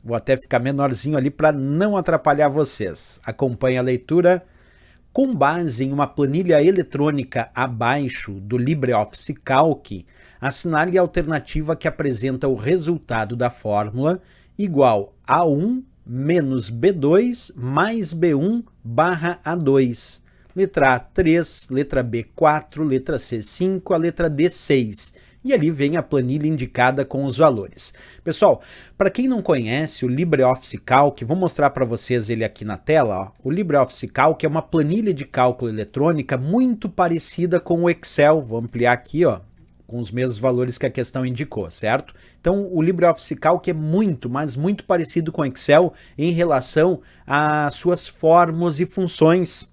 Vou até ficar menorzinho ali para não atrapalhar vocês. Acompanhe a leitura. Com base em uma planilha eletrônica abaixo do LibreOffice Calc, assinale a alternativa que apresenta o resultado da fórmula igual a A1 menos B2 mais B1 barra A2. Letra A, 3, letra B, 4, letra C, 5, a letra D, 6. E ali vem a planilha indicada com os valores. Pessoal, para quem não conhece o LibreOffice Calc, vou mostrar para vocês ele aqui na tela. Ó. O LibreOffice Calc é uma planilha de cálculo eletrônica muito parecida com o Excel. Vou ampliar aqui, ó, com os mesmos valores que a questão indicou, certo? Então, o LibreOffice Calc é muito, mas muito parecido com o Excel em relação às suas fórmulas e funções.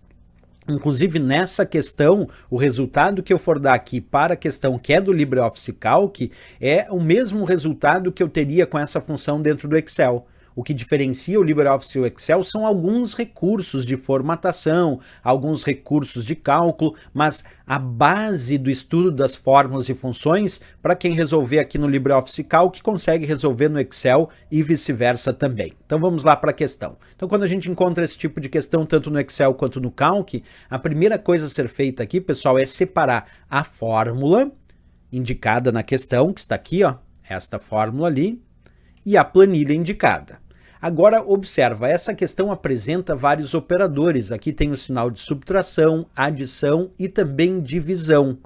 Inclusive, nessa questão, o resultado que eu for dar aqui para a questão que é do LibreOffice Calc é o mesmo resultado que eu teria com essa função dentro do Excel. O que diferencia o LibreOffice e o Excel são alguns recursos de formatação, alguns recursos de cálculo, mas a base do estudo das fórmulas e funções, para quem resolver aqui no LibreOffice Calc, consegue resolver no Excel e vice-versa também. Então vamos lá para a questão. Então quando a gente encontra esse tipo de questão, tanto no Excel quanto no Calc, a primeira coisa a ser feita aqui, pessoal, é separar a fórmula indicada na questão, que está aqui, ó, esta fórmula ali, e a planilha indicada. Agora, observa, essa questão apresenta vários operadores. Aqui tem o sinal de subtração, adição e também divisão.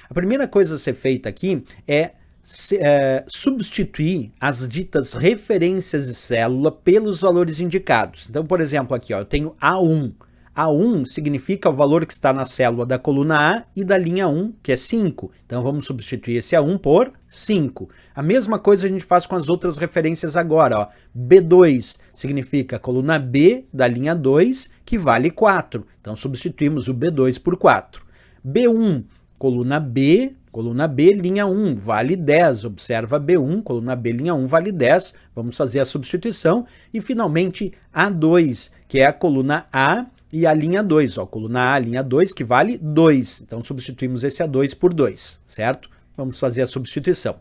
A primeira coisa a ser feita aqui é substituir as ditas referências de célula pelos valores indicados. Então, por exemplo, aqui ó, eu tenho A1. A1 significa o valor que está na célula da coluna A e da linha 1, que é 5. Então vamos substituir esse A1 por 5. A mesma coisa a gente faz com as outras referências agora. Ó. B2 significa a coluna B da linha 2, que vale 4. Então substituímos o B2 por 4. B1, coluna B, linha 1, vale 10. Observa B1, coluna B, linha 1, vale 10. Vamos fazer a substituição. E finalmente A2, que é a coluna A, e a linha 2, ó, coluna A, linha 2, que vale 2. Então, substituímos esse A2 por 2, certo? Vamos fazer a substituição.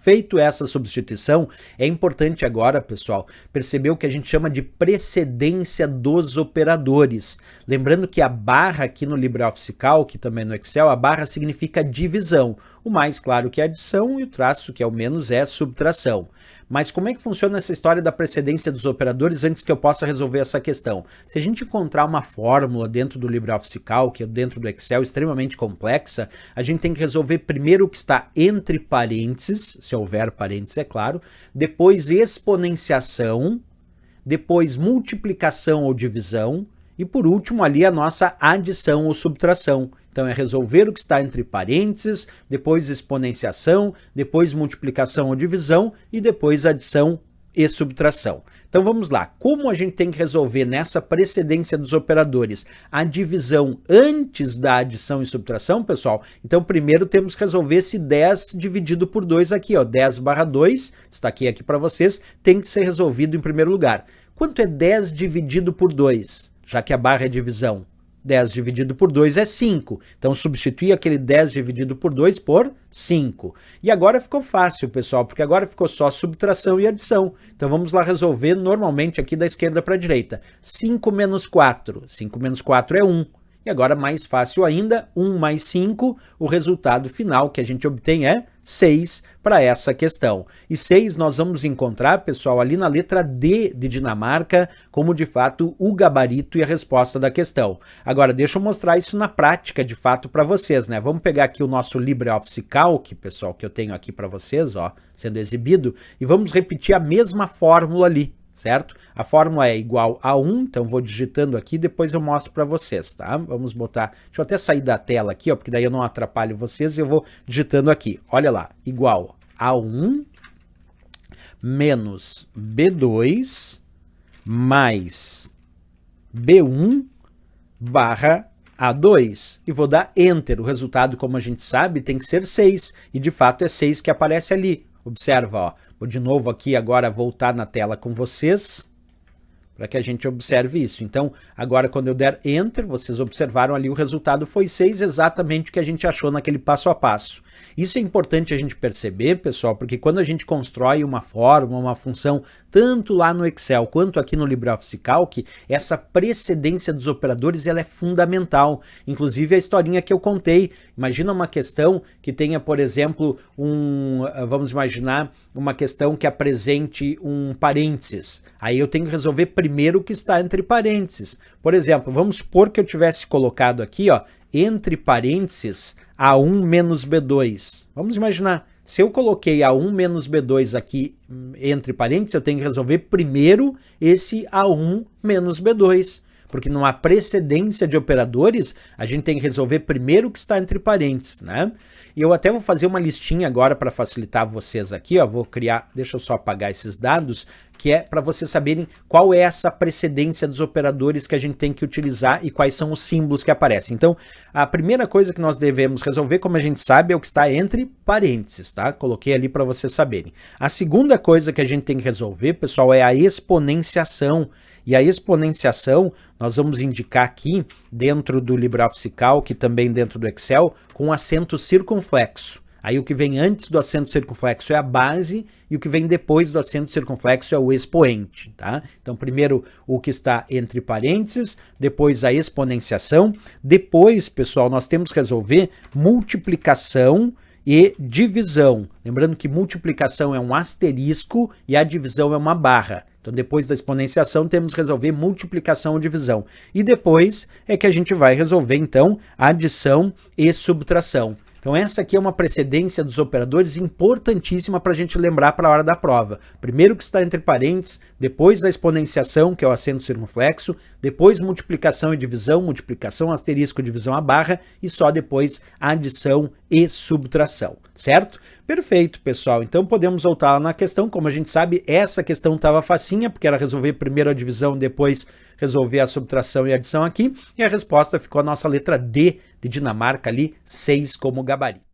Feito essa substituição, é importante agora, pessoal, perceber o que a gente chama de precedência dos operadores. Lembrando que a barra aqui no LibreOffice Calc, também no Excel, a barra significa divisão. O mais, claro, que é adição e o traço, que é o menos, é subtração. Mas como é que funciona essa história da precedência dos operadores antes que eu possa resolver essa questão? Se a gente encontrar uma fórmula dentro do LibreOffice Calc, dentro do Excel, extremamente complexa, a gente tem que resolver primeiro o que está entre parênteses, se houver parênteses, é claro, depois exponenciação, depois multiplicação ou divisão, e por último ali a nossa adição ou subtração. Então é resolver o que está entre parênteses, depois exponenciação, depois multiplicação ou divisão e depois adição e subtração. Então vamos lá, como a gente tem que resolver nessa precedência dos operadores a divisão antes da adição e subtração, pessoal? Então primeiro temos que resolver esse 10 dividido por 2 aqui, ó, 10 barra 2, está aqui para vocês, tem que ser resolvido em primeiro lugar. Quanto é 10 dividido por 2? Já que a barra é divisão. 10 dividido por 2 é 5. Então, substitui aquele 10 dividido por 2 por 5. E agora ficou fácil, pessoal, porque agora ficou só subtração e adição. Então, vamos lá resolver normalmente aqui da esquerda para a direita. 5 menos 4. 5 menos 4 é 1. E agora, mais fácil ainda, 1 mais 5, o resultado final que a gente obtém é 6 para essa questão. E 6 nós vamos encontrar, pessoal, ali na letra D de Dinamarca, como de fato o gabarito e a resposta da questão. Agora, deixa eu mostrar isso na prática, de fato, para vocês, né? Vamos pegar aqui o nosso LibreOffice Calc, pessoal, que eu tenho aqui para vocês, ó, sendo exibido, e vamos repetir a mesma fórmula ali. Certo? A fórmula é igual a 1, então vou digitando aqui, depois eu mostro para vocês, tá? Vamos botar, deixa eu até sair da tela aqui, ó, porque daí eu não atrapalho vocês e eu vou digitando aqui. Olha lá, igual a 1 menos B2 mais B1 barra A2. E vou dar Enter. O resultado, como a gente sabe, tem que ser 6, e de fato é 6 que aparece ali. Observa, ó. Vou de novo aqui agora voltar na tela com vocês, para que a gente observe isso. Então, agora quando eu der Enter, vocês observaram ali o resultado foi 6, exatamente o que a gente achou naquele passo a passo. Isso é importante a gente perceber, pessoal, porque quando a gente constrói uma fórmula, uma função tanto lá no Excel quanto aqui no LibreOffice Calc, essa precedência dos operadores ela é fundamental. Inclusive a historinha que eu contei, imagina uma questão que tenha, por exemplo, vamos imaginar uma questão que apresente um parênteses. Aí eu tenho que resolver primeiro o que está entre parênteses. Por exemplo, vamos supor que eu tivesse colocado aqui, ó, entre parênteses, A1 menos B2. Vamos imaginar, se eu coloquei A1 menos B2 aqui entre parênteses, eu tenho que resolver primeiro esse A1 menos B2. Porque numa precedência de operadores, a gente tem que resolver primeiro o que está entre parênteses, né? E eu até vou fazer uma listinha agora para facilitar vocês aqui, ó, vou criar, deixa eu só apagar esses dados, que é para vocês saberem qual é essa precedência dos operadores que a gente tem que utilizar e quais são os símbolos que aparecem. Então, a primeira coisa que nós devemos resolver, como a gente sabe, é o que está entre parênteses, tá? Coloquei ali para vocês saberem. A segunda coisa que a gente tem que resolver, pessoal, é a exponenciação. E a exponenciação, nós vamos indicar aqui, dentro do LibreOffice Calc, também dentro do Excel, com acento circunflexo. Aí o que vem antes do acento circunflexo é a base e o que vem depois do acento circunflexo é o expoente, tá? Então, primeiro o que está entre parênteses, depois a exponenciação, depois, pessoal, nós temos que resolver multiplicação e divisão. Lembrando que multiplicação é um asterisco e a divisão é uma barra. Então, depois da exponenciação, temos que resolver multiplicação ou divisão. E depois é que a gente vai resolver, então, adição e subtração. Então, essa aqui é uma precedência dos operadores importantíssima para a gente lembrar para a hora da prova. Primeiro o que está entre parênteses, depois a exponenciação, que é o acento circunflexo, depois multiplicação e divisão, multiplicação, asterisco, divisão, a barra, e só depois adição e subtração, certo? Perfeito, pessoal. Então podemos voltar lá na questão. Como a gente sabe, essa questão estava facinha, porque era resolver primeiro a divisão, depois resolver a subtração e a adição aqui. E a resposta ficou a nossa letra D de Dinamarca ali, 6 como gabarito.